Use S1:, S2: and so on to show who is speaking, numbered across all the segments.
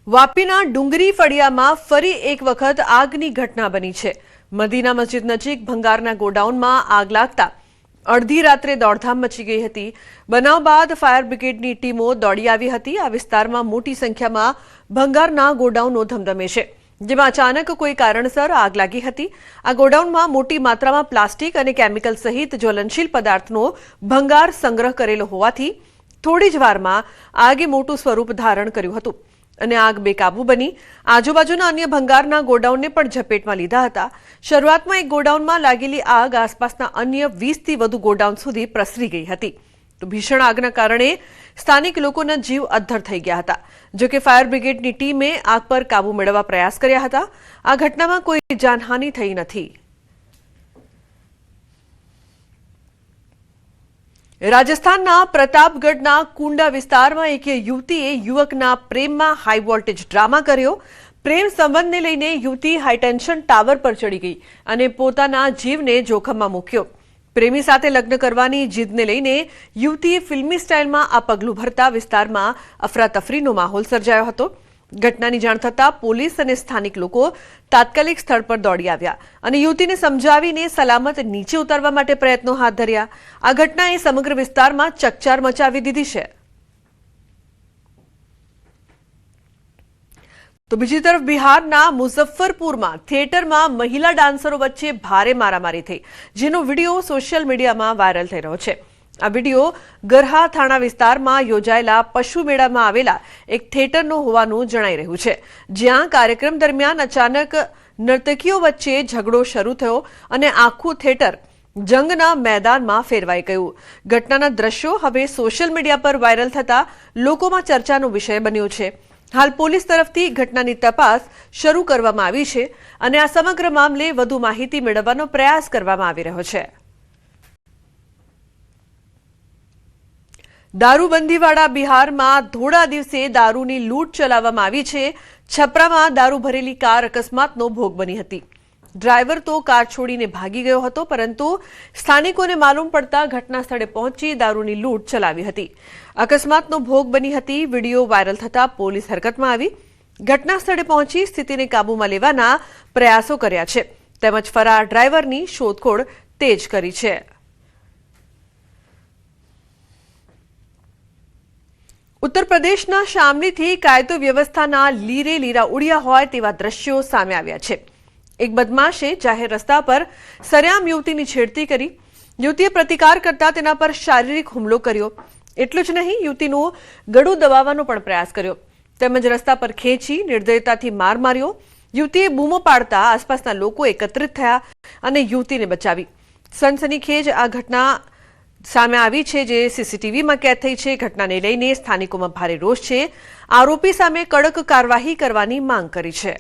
S1: વાપીના ડુંગરી ફળિયામાં ફરી એક વખત આગની ઘટના બની છે। મદીના મસ્જિદ નજીક ભંગારના ગોડાઉનમાં આગ લાગતા અડધી રાત્રે દોડધામ મચી ગઈ હતી। બનાવ બાદ ફાયર બ્રિગેડની ટીમો દોડી આવી હતી। આ વિસ્તારમાં મોટી સંખ્યામાં ભંગારના ગોડાઉનો ધમધમે છે, જેમાં અચાનક કોઈ કારણસર આગ લાગી હતી। આ ગોડાઉનમાં મોટી માત્રામાં પ્લાસ્ટિક અને કેમિકલ સહિત જ્વલનશીલ પદાર્થનો ભંગાર સંગ્રહ કરેલો હોવાથી થોડી જ વારમાં આગે મોટું સ્વરૂપ ધારણ કર્યું હતું અને આગ બેકાબુ બની આજુબાજુના અન્ય ભંગારના ગોડાઉનને પણ ઝપેટમાં લીધા હતા। શરૂઆતમાં એક ગોડાઉનમાં લાગેલી આગ આસપાસના અન્ય 20થી વધુ ગોડાઉન સુધી પ્રસરી ગઈ હતી। તો ભીષણ આગના કારણે સ્થાનિક લોકોના જીવ અદ્ધર થઈ ગયા હતા। જો કે ફાયર બ્રિગેડની ટીમે આગ પર કાબુ મેળવવા પ્રયાસ કર્યા હતા। આ ઘટનામાં કોઈ જાનહાનિ થઈ નથી। રાજસ્થાનના પ્રતાપગઢના કુંડા વિસ્તારમાં એક યુવતીએ યુવકના પ્રેમમાં હાઈ વોલ્ટેજ ડ્રામા કર્યો। પ્રેમ સંબંધને લઈને યુવતી હાઈટેન્શન ટાવર પર ચડી ગઈ અને પોતાના જીવને જોખમમાં મૂક્યો। પ્રેમી સાથે લગ્ન કરવાની જીદને લઈને યુવતીએ ફિલ્મી સ્ટાઇલમાં આ પગલું ભરતા વિસ્તારમાં અફરાતફરીનો માહોલ સર્જાયો હતો। ઘટનાની જાણ થતાં પોલીસ અને સ્થાનિક લોકો તાત્કાલિક સ્થળ પર દોડી આવ્યા અને યુવતીને સમજાવીને સલામત નીચે ઉતારવા માટે પ્રયત્નો હાથ ધર્યા। આ ઘટનાએ સમગ્ર વિસ્તારમાં ચકચાર મચાવી દીધી છે। તો બીજી તરફ બિહારના મુઝફ્ફરપુરમાં થિયેટરમાં મહિલા ડાન્સરો વચ્ચે ભારે મારામારી થઈ, જેનો વિડીયો સોશિયલ મીડિયામાં વાયરલ થઈ રહ્યો છે। આ વિડીયો ગરહા થાણા વિસ્તારમાં યોજાયેલા પશુ મેળામાં આવેલા એક થિયેટરનો હોવાનું જણાઈ રહ્યું છે, જ્યાં કાર્યક્રમ દરમિયાન અચાનક નર્તકીઓ વચ્ચે ઝઘડો શરૂ થયો અને આખું થિયેટર જંગના મેદાનમાં ફેરવાઈ ગયું। ઘટનાના દ્રશ્યો હવે સોશિયલ મીડિયા પર વાયરલ થતા લોકોમાં ચર્ચાનો વિષય બન્યો છે। હાલ પોલીસ તરફથી ઘટનાની તપાસ શરૂ કરવામાં આવી છે અને આ સમગ્ર મામલે વધુ માહિતી મેળવવાનો પ્રયાસ કરવામાં આવી રહ્યો છે। દારૂબંધીવાળા બિહારમાં ધોળા દિવસે દારૂની લૂંટ ચલાવવામાં આવી છે। છપરામાં દારૂ ભરેલી કાર અકસ્માતનો ભોગ બની હતી। ડ્રાઈવર તો કાર છોડીને ભાગી ગયો હતો, પરંતુ સ્થાનિકોને માલુમ પડતા ઘટના સ્થળે પહોંચી દારૂની લૂંટ ચલાવી હતી। અકસ્માતનો ભોગ બની હતી। વિડીયો વાયરલ થતા પોલીસ હરકતમાં આવી ઘટના સ્થળે પહોંચી સ્થિતિને કાબૂમાં લેવાના પ્રયાસો કર્યા છે, તેમજ ફરાર ડ્રાઈવરની શોધખોળ તેજ કરી છે। ઉત્તર પ્રદેશના શામલીથી કાયદો વ્યવસ્થાના લીરે લીરા ઉડ્યા હોય તેવા દ્રશ્યો સામે આવ્યા છે। એક બદમાશે જાહેર રસ્તા પર સરેઆમ યુવતીની છેડતી કરી। યુવતીએ પ્રતિકાર કરતા તેના પર શારીરિક હુમલો કર્યો। એટલું જ નહીં, યુવતીનું ગળું દબાવવાનો પણ પ્રયાસ કર્યો, તેમજ રસ્તા પર ખેંચી નિર્દયતાથી માર માર્યો। યુવતીએ બૂમો પાડતા આસપાસના લોકો એકત્રિત થયા અને યુવતીને બચાવી। સનસનીખેજ આ ઘટના સામે આવી છે, જે સીસીટીવીમાં કેદ થઈ છે। ઘટનાને લઈને સ્થાનિકોમાં ભારે રોષ છે। આરોપી સામે કડક કાર્યવાહી કરવાની માંગ કરી છે।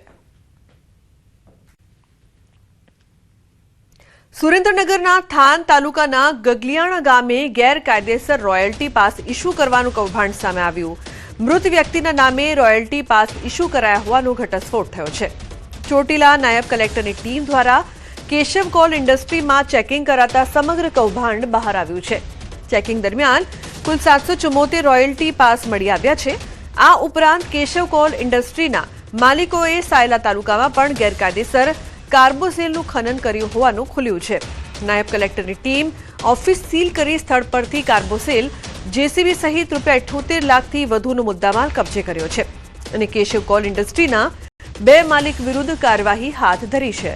S1: સુરેન્દ્રનગરના થાન તાલુકાના ગગલિયાણા ગામે ગેરકાયદેસર રોયલ્ટી પાસ ઇસ્યુ કરવાનું કૌભાંડ સામે આવ્યું। મૃત વ્યક્તિના નામે રોયલ્ટી પાસ ઇસ્યુ કરાયા હોવાનો ઘટસ્ફોટ થયો છે। ચોટીલા નાયબ કલેક્ટરની ટીમ દ્વારા કેશવ કોલ ઇન્ડસ્ટ્રીમાં ચેકિંગ કરાતા સમગ્ર કૌભાંડ બહાર આવ્યું છે। ચેકિંગ દરમિયાન કુલ 774 રોયલ્ટી પાસ મળી આવ્યા છે। આ ઉપરાંત કેશવ કોલ ઇન્ડસ્ટ્રીના માલિકોએ સાયલા તાલુકામાં પણ ગેરકાયદેસર કાર્બોસેલનું ખનન કર્યું હોવાનું ખુલ્યું છે। નાયબ કલેક્ટરની ટીમ ઓફિસ સીલ કરી સ્થળ પરથી કાર્બોસેલ, જેસીબી સહિત ₹78 લાખથી વધુનો મુદ્દામાલ કબજે કર્યો છે અને કેશવ કોલ ઇન્ડસ્ટ્રીના 2 માલિક વિરુદ્ધ કાર્યવાહી હાથ ધરી છે।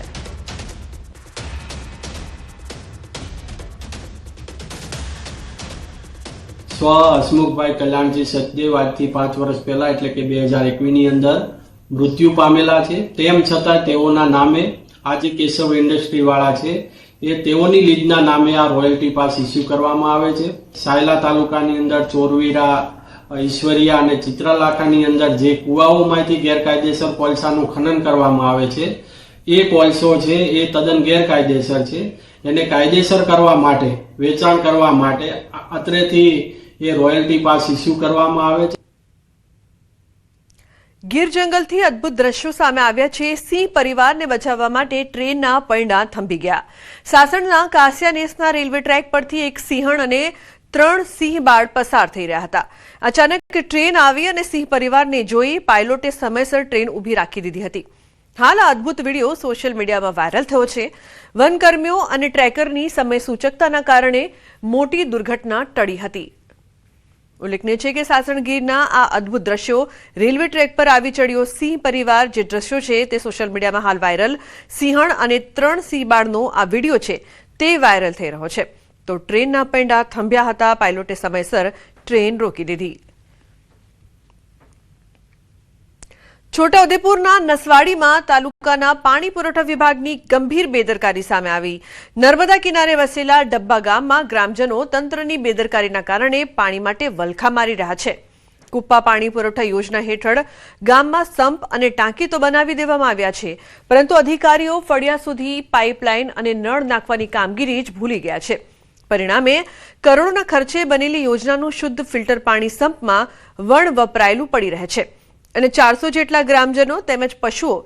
S2: સ્વ હસમુખભાઈ કલ્યાણજી સચદેવ આજથી 5 વર્ષ પહેલા એટલે કે 2021ની અંદર મૃત્યુ પામેલા છે। તેમ છતાં તેઓના નામે આ જે કેશવ ઇન્ડસ્ટ્રી વાળા છે એ તેઓની લીડના નામે આ રોયલ્ટી પાસ ઇસ્યુ કરવામાં આવે છે। સાયલા તાલુકાની અંદર ચોરવીરા, ઈશ્વરિયા અને ચિત્રલાખાની અંદર જે કુવાઓમાંથી ગેરકાયદેસર કોલસાનું ખનન કરવામાં આવે છે, એ કોલસો છે એ તદ્દન ગેરકાયદેસર છે। એને કાયદેસર કરવા માટે, વેચાણ કરવા માટે અત્રેથી એ રોયલ્ટી પાસ ઇસ્યુ કરવામાં આવે છે।
S1: ગીર જંગલથી અદ્ભુત દ્રશ્યો સામે આવ્યા છે। સિંહ પરિવારને બચાવવા માટે ટ્રેનના પૈડા થંભી ગયા। સાસણના કાસિયા નેસના રેલવે ટ્રેક પરથી એક સિંહણ અને 3 સિંહ બાળ પસાર થઈ રહ્યા હતા. અચાનક ટ્રેન આવી અને સિંહ પરિવારને જોઈ પાયલોટે સમયસર ટ્રેન ઊભી રાખી દીધી હતી. હાલ આ અદ્ભુત વિડીયો સોશિયલ મીડિયામાં વાયરલ થયો છે. વનકર્મીઓ અને ટ્રેકરની સમય સૂચકતાના કારણે મોટી દુર્ઘટના ટળી હતી. ઉલ્લેખનીય છે કે સાસણગીરના આ અદ્ભુત દ્રશ્યો રેલવે ટ્રેક પર આવી ચડ્યો સિંહ પરિવાર. જે દ્રશ્યો છે તે સોશિયલ મીડિયામાં હાલ વાયરલ. સિંહણ અને 3 સિંહ બાળનો આ વિડીયો છે તે વાયરલ થઈ રહ્યો છે. તો ટ્રેનના પૈડા થંભ્યા હતા. પાયલોટે સમયસર ટ્રેન રોકી દીધી. છોટાઉદેપુરના નસવાડીમાં તાલુકાના પાણી પુરવઠા વિભાગની ગંભીર બેદરકારી સામે આવી. નર્મદા કિનારે વસેલા ડબ્બા ગામમાં ગ્રામજનો તંત્રની બેદરકારીના કારણે પાણી માટે વલખા મારી રહ્યા છે. કુપ્પા પાણી પુરવઠા યોજના હેઠળ ગામમાં સંપ અને ટાંકી તો બનાવી દેવામાં આવ્યા છે, પરંતુ અધિકારીઓ ફળિયા સુધી પાઇપલાઇન અને નળ નાખવાની કામગીરી જ ભૂલી ગયા છે. પરિણામે કરોડોના ખર્ચે બનેલી યોજનાનું શુદ્ધ ફિલ્ટર પાણી સંપમાં વણ વપરાયેલું પડી રહે છે અને 400 જેટલા ગ્રામજનો તેમજ પશુઓ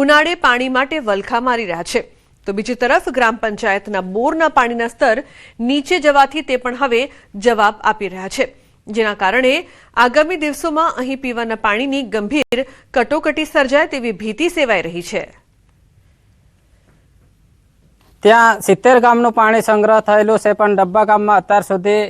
S1: ઉનાળે પાણી માટે વલખા મારી રહ્યા છે. તો બીજી તરફ ગ્રામ પંચાયતના બોરના પાણીના સ્તર નીચે જવાથી તે પણ હવે જવાબ આપી રહ્યા છે, જેના કારણે આગામી દિવસોમાં અહીં પીવાના પાણીની ગંભીર કટોકટી સર્જાય તેવી ભીતિ સેવાઈ રહી છે.
S3: ત્યાં 70 ગામનું પાણી સંગ્રહ થયેલું છે, પણ ડબ્બા ગામમાં અત્યાર સુધી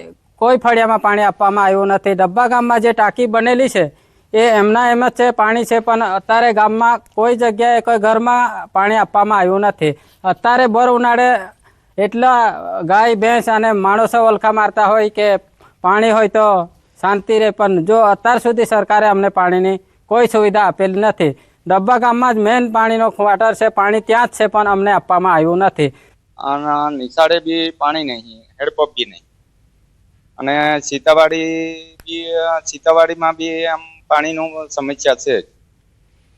S3: કોઈ ફળિયામાં પાણી આપવામાં આવ્યું નથી. ડબ્બા ગામમાં જે ટાંકી બનેલી છે એ એમના એમ જ છે, પાણી છે, પણ અત્યારે ગામમાં કોઈ જગ્યાએ કોઈ ઘરમાં પાણી આપવામાં આવ્યું નથી. અત્યારે બર ઉનાળે એટલા ગાય ભેંસ અને માણસો વલખા મારતા હોય કે પાણી હોય તો શાંતિ રહે, પણ જો અત્યાર સુધી સરકારે અમને પાણીની કોઈ સુવિધા આપેલી નથી. ડબ્બા ગામમાં જ મેન પાણીનો ક્વાર્ટર છે, પાણી ત્યાં જ છે, પણ અમને આપવામાં આવ્યું નથી.
S4: અને નિશાળે બી પાણી નહીં, હેડપંપ બી નહીં, અને સીતાવાડીમાં બી આમ પાણીનું સમસ્યા છે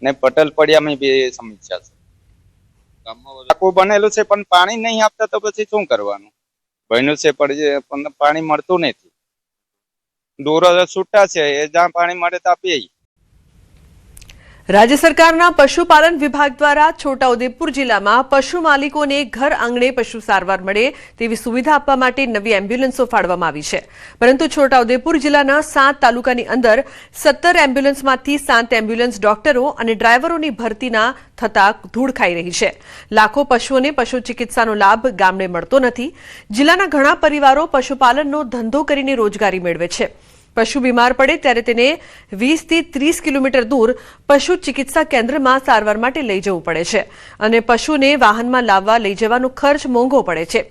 S4: ને પટેલ પડિયામાં બી સમસ્યા છે. આખું બનેલું છે પણ પાણી નહીં આપતા તો પછી શું કરવાનું? બન્યું છે પણ પાણી મળતું નથી. દૂરો છૂટા છે, એ જ્યાં પાણી મળે તો આપીએ.
S1: રાજ્ય સરકારના પશુપાલન વિભાગ દ્વારા છોટાઉદેપુર જિલ્લામાં પશુ માલિકોને ઘર આંગણે પશુ સારવાર મળે તેવી સુવિધા આપવા માટે નવી એમ્બ્યુલન્સો ફાળવવામાં આવી છે. પરંતુ છોટાઉદેપુર જિલ્લાના 7 તાલુકાની અંદર 17 એમ્બ્યુલન્સમાંથી 7 એમ્બ્યુલન્સ ડોક્ટરો અને ડ્રાઈવરોની ભરતીના થતા ધૂળ ખાઈ રહી છે. લાખો પશુઓને પશુ ચિકિત્સાનો લાભ ગામડે મળતો નથી. જિલ્લાના ઘણા પરિવારો પશુપાલનનો ધંધો કરીને રોજગારી મેળવે છે. પશુ બીમાર પડે ત્યારે તેને 20 થી 30 કિલોમીટર દૂર પશુ ચિકિત્સા કેન્દ્રમાં સારવાર માટે લઈ જવું પડે છે અને પશુને વાહનમાં લાવવા લઈ જવાનો ખર્ચ મોંઘો પડે છે.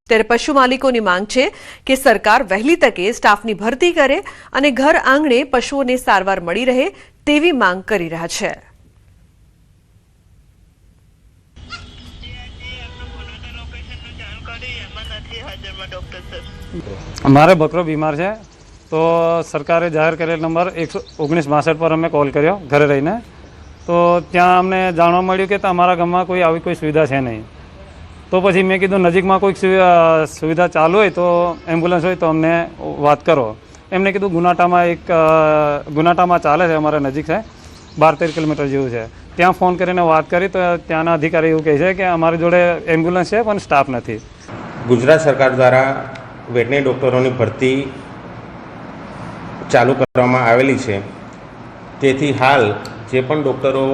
S1: ત્યારે પશુ માલિકોની માંગ છે કે સરકાર વહેલી તકે સ્ટાફની ભરતી કરે અને ઘર આંગણે પશુઓને સારવાર મળી રહે તેવી માંગ કરી રહ્યા છે.
S5: અમારે બકરો બીમાર છે તો સરકારે જાહેર કરેલ નંબર 11962 પર અમે કોલ કર્યો ઘરે રહીને. તો ત્યાં અમને જાણવા મળ્યું કે અમારા ગામમાં કોઈ આવી કોઈ સુવિધા છે નહીં. તો પછી મેં કીધું નજીકમાં કોઈક સુવિધા ચાલુ હોય તો એમ્બ્યુલન્સ હોય તો અમને વાત કરો. એમને કીધું ગુનાટામાં ચાલે છે, અમારા નજીક છે, 12-13 કિલોમીટર જેવું છે. ત્યાં ફોન કરીને વાત કરી તો ત્યાંના અધિકારી એવું કહે છે કે અમારી જોડે એમ્બ્યુલન્સ છે પણ સ્ટાફ નથી.
S6: ગુજરાત સરકાર દ્વારા વેટનરી ડૉક્ટરોની ભરતી ચાલુ કરવામાં આવેલી છે. તેથી હાલ જે પણ ડૉક્ટરો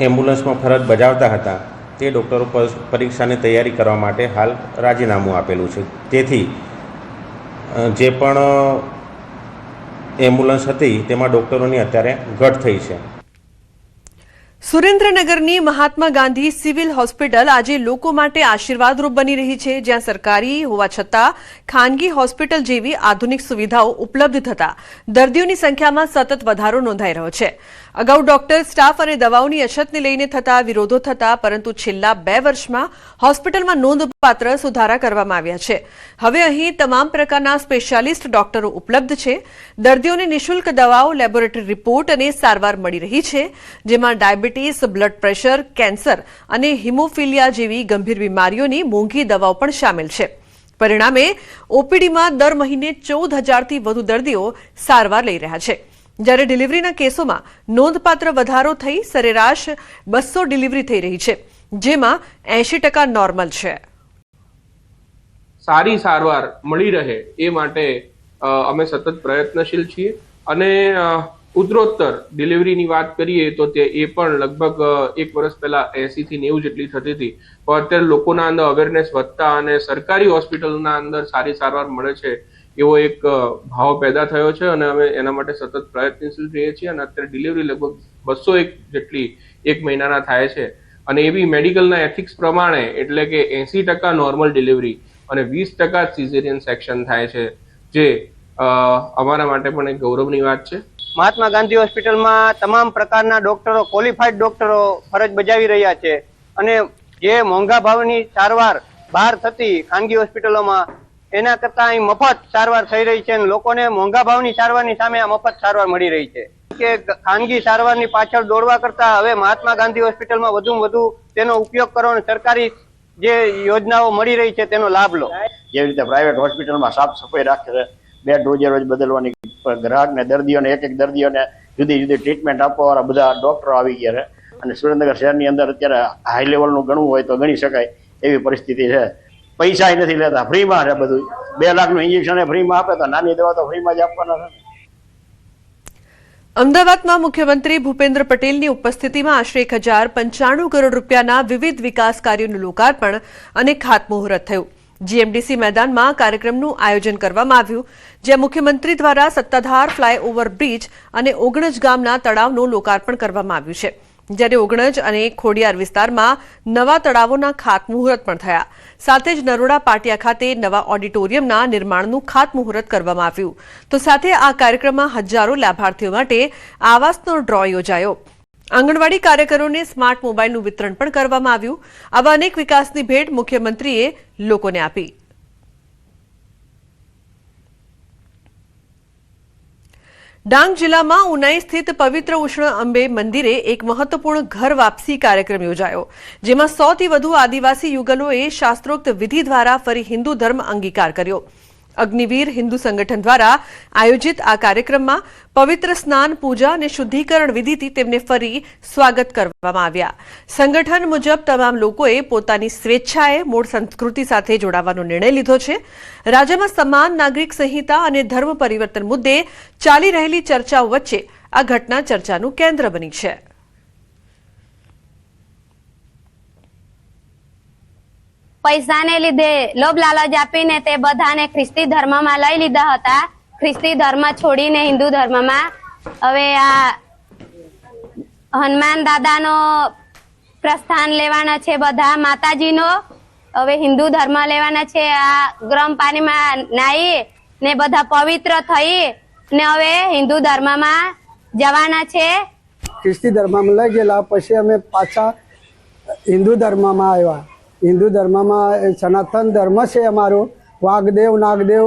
S6: એમ્બ્યુલન્સમાં ફરજ બજાવતા હતા તે ડૉક્ટરો પરીક્ષાની તૈયારી કરવા માટે હાલ રાજીનામું આપેલું છે. તેથી જે પણ એમ્બ્યુલન્સ હતી તેમાં ડૉક્ટરોની અત્યારે ઘટ થઈ છે.
S1: સુરેન્દ્રનગરની મહાત્મા ગાંધી સિવિલ હોસ્પિટલ આજે લોકો માટે આશીર્વાદરૂપ બની રહી છે, જ્યાં સરકારી હોવા છતાં ખાનગી હોસ્પિટલ જેવી આધુનિક સુવિધાઓ ઉપલબ્ધ થતા દર્દીઓની સંખ્યામાં સતત વધારો નોંધાઈ રહ્યો છે. અગાઉ ડોક્ટર, સ્ટાફ અને દવાઓની અછતને લઈને થતા વિરોધો થતા, પરંતુ છેલ્લા 2 વર્ષમાં હોસ્પિટલમાં નોંધપાત્ર સુધારા કરવામાં આવ્યા છે. હવે અહીં તમામ પ્રકારના સ્પેશિયાલિસ્ટ ડોક્ટરો ઉપલબ્ધ છે. દર્દીઓને નિઃશુલ્ક દવાઓ, લેબોરેટરી રિપોર્ટ અને સારવાર મળી રહી છે, જેમાં ડાયાબિટીસ, બ્લડ પ્રેશર, કેન્સર અને હિમોફિલિયા જેવી ગંભીર બીમારીઓની મોંઘી દવાઓ પણ સામેલ છે. પરિણામે ઓપીડીમાં દર મહિને 14,000થી વધુ દર્દીઓ સારવાર લઈ રહ્યા છે, જ્યારે ડિલિવરીના કેસોમાં નોંધપાત્ર વધારો થઈ સરેરાશ 200 ડિલિવરી થઈ રહી છે, જેમાં 80% નોર્મલ છે.
S7: સારી સારવાર મળી રહે એ માટે અમે સતત પ્રયત્નશીલ છીએ અને ઉત્તરોત્તર ડિલિવરીની વાત કરીએ તો એ પણ લગભગ 1 વર્ષ પહેલા 80 થી 90 જેટલી થતી હતી, પણ અત્યારે લોકોના અંદર અવેરનેસ વધતા અને સરકારી હોસ્પિટલના અંદર સારી સારવાર મળે છે એવો એક ભાવ પેદા થયો છે અને અમે એના માટે સતત પ્રયત્નશીલ રહીએ છીએ અને અત્યારે ડિલિવરી લગભગ 201 જેટલી 1 મહિનાના થાય છે અને એવી મેડિકલના એથિક્સ પ્રમાણે એટલે કે 80% નોર્મલ ડિલિવરી અને 20% સિઝેરિયન સેક્શન થાય છે, જે અમારા માટે પણ એક ગૌરવની વાત છે.
S8: મહાત્મા ગાંધી હોસ્પિટલમાં તમામ પ્રકારના ડોક્ટરો, ક્વોલિફાઈડ ડોક્ટરો ફરજ બજાવી રહ્યા છે અને જે મોંઘા ભાવની સારવાર બહાર થતી ખાનગી હોસ્પિટલોમાં એના કરતા અહીં મફત સારવાર થઈ રહી છે અને લોકોને મોંઘા ભાવની સારવારની સામે આ મફત સારવાર મળી રહી છે કે ખાનગી સારવારની પાછળ દોડવા કરતા હવે મહાત્મા ગાંધી હોસ્પિટલમાં વધુમાં વધુ તેનો ઉપયોગ કરો અને સરકારી જે યોજનાઓ મળી રહી છે તેનો લાભ લો.
S9: જેવી રીતે પ્રાઇવેટ હોસ્પિટલમાં સાફ સફાઈ રાખે છે, બેડ રોજે રોજ બદલવાની, ગ્રાહકને દર્દીઓને એક દર્દીઓને જુદી જુદી ટ્રીટમેન્ટ આપવાવાળા બધા ડોક્ટરો આવી ગયા છે અને સુરેન્દ્રનગર શહેરની અંદર અત્યારે હાઈ લેવલનું ગણવું હોય તો ગણી શકાય એવી પરિસ્થિતિ છે. પૈસા નથી લેતા, ફ્રીમાં છે બધું. 2 લાખનું ઇન્જેક્શન ફ્રીમાં આપે તો નાની દવા તો ફ્રીમાં જ આપવાના છે.
S1: અમદાવાદમાં મુખ્યમંત્રી ભૂપેન્દ્ર પટેલની ઉપસ્થિતિમાં આશરે 1095 કરોડ રૂપિયાના વિવિધ વિકાસ કાર્યોનું લોકાર્પણ અને ખાતમુહૂર્ત થયું. જીએમડીસી મેદાનમાં કાર્યક્રમનું આયોજન કરવામાં આવ્યું, જ્યાં મુખ્યમંત્રી દ્વારા સત્તાધાર ફ્લાયઓવર બ્રિજ અને ઓગણજ ગામના તળાવનું લોકાર્પણ કરવામાં આવ્યું છે, જ્યારે ઓગણજ અને ખોડિયાર વિસ્તારમાં નવા તળાવોના ખાતમુહૂર્ત પણ થયા. સાથે જ નરોડા પાટિયા ખાતે નવા ઓડિટોરિયમના નિર્માણનું ખાતમુહૂર્ત કરવામાં આવ્યું. તો સાથે આ કાર્યક્રમમાં હજારો લાભાર્થીઓ માટે આવાસનો ડ્રો યોજાયો. આંગણવાડી કાર્યકરોને સ્માર્ટ મોબાઈલનું વિતરણ પણ કરવામાં આવ્યું. આવા અનેક વિકાસની ભેટ મુખ્યમંત્રીએ લોકોને આપી. ડાંગ જિલ્લામાં ઉનાઈ સ્થિત પવિત્ર ઉષ્ણ અંબે મંદિરે એક મહત્વપૂર્ણ ઘર વાપસી કાર્યક્રમ યોજાયો, જેમાં 100 થી વધુ આદિવાસી યુગલોએ શાસ્ત્રોક્ત વિધિ દ્વારા ફરી હિન્દુ ધર્મ અંગીકાર કર્યો. અગ્નિવીર હિન્દુ સંગઠન દ્વારા આયોજિત આ કાર્યક્રમમાં પવિત્ર સ્નાન, પૂજા અને શુદ્ધિકરણ વિધિથી તેમને ફરી સ્વાગત કરવામાં આવ્યા. સંગઠન મુજબ તમામ લોકોએ પોતાની સ્વેચ્છાએ મૂળ સંસ્કૃતિ સાથે જોડાવાનો નિર્ણય લીધો છે. રાજ્યમાં સમાન નાગરિક સંહિતા અને ધર્મ પરિવર્તન મુદ્દે ચાલી રહેલી ચર્ચાઓ વચ્ચે આ ઘટના ચર્ચાનું કેન્દ્ર બની છે.
S10: પૈસાને લીધે લોભ લાલચ આપીને તે બધાને ખ્રિસ્તી ધર્મમાં લઈ લીધા હતા. ખ્રિસ્તી ધર્મ છોડીને હિન્દુ ધર્મમાં હવે આ હનુમાન દાદાનો પ્રસ્થાન લેવાના છે, બધા માતાજીનો હવે હિન્દુ ધર્મ લેવાના છે. આ ગરમ પાણીમાં નાહી ને બધા પવિત્ર થઈ ને હવે હિન્દુ ધર્મમાં જવાના છે.
S11: ખ્રિસ્તી ધર્મમાં લઈ ગયેલા પછી અમે પાછા હિન્દુ ધર્મમાં આવ્યા. હિન્દુ ધર્મમાં સનાતન ધર્મ છે અમારો, વાઘદેવ નાગદેવ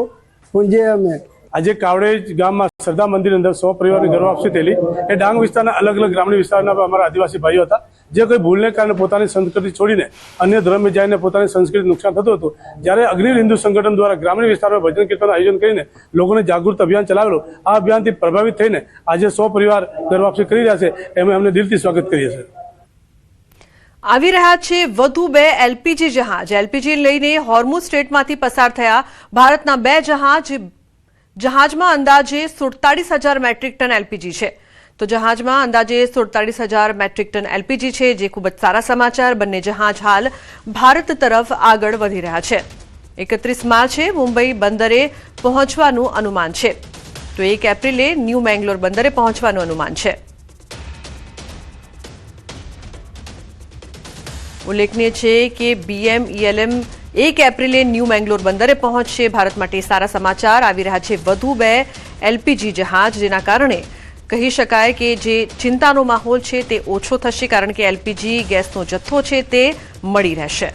S11: પૂંજે અમે.
S12: આજે કાવડેજ ગામમાં શ્રદ્ધા મંદિર અંદર 100 પરિવારની ઘર વાપસી થયેલી. એ ડાંગ વિસ્તારના અલગ અલગ ગ્રામીણ વિસ્તારના અમારા આદિવાસી ભાઈઓ હતા, જે કોઈ ભૂલને કારણે પોતાની સંસ્કૃતિ છોડીને અન્ય ધર્મે જઈને પોતાની સંસ્કૃતિ નુકસાન થતું હતું. જ્યારે અગ્નિવીર હિન્દુ સંગઠન દ્વારા ગ્રામીણ વિસ્તારમાં ભજન કીર્તનનું આયોજન કરીને લોકોને જાગૃત અભિયાન ચલાવેલું. આ અભિયાનથી પ્રભાવિત થઈને આજે 100 પરિવાર ઘર વાપસી કરી રહ્યા છે. એમાં અમને દિલથી સ્વાગત કરીએ છીએ.
S1: આવી રહ્યા છે વધુ 2 એલપીજી જહાજ. એલપીજી લઈને હોર્મુઝ સ્ટ્રેટમાંથી પસાર થયા ભારતના 2 જહાજમાં અંદાજે 47,000 મેટ્રિક ટન એલપીજી છે. તો જહાજમાં અંદાજે 47,000 મેટ્રિક ટન એલપીજી છે, જે ખૂબ જ સારા સમાચાર. બંને જહાજ હાલ ભારત તરફ આગળ વધી રહ્યા છે. 31 માર્ચે મુંબઈ બંદરે પહોંચવાનું અનુમાન છે, તો 1 એપ્રિલે ન્યૂ મેંગલોર બંદરે પહોંચવાનું અનુમાન છે. ઉલ્લેખનીય છે કે BMELM 1 એપ્રિલે ન્યૂ મેંગલોર બંદરે પહોંચશે. ભારત માટે સારા સમાચાર આવી રહ્યા છે વધુ 2 એલપીજી જહાજ, જેના કારણે કહી શકાય કે જે ચિંતાનો માહોલ છે તે ઓછો થશે, કારણ કે એલપીજી ગેસનો જથ્થો છે તે મળી રહેશે.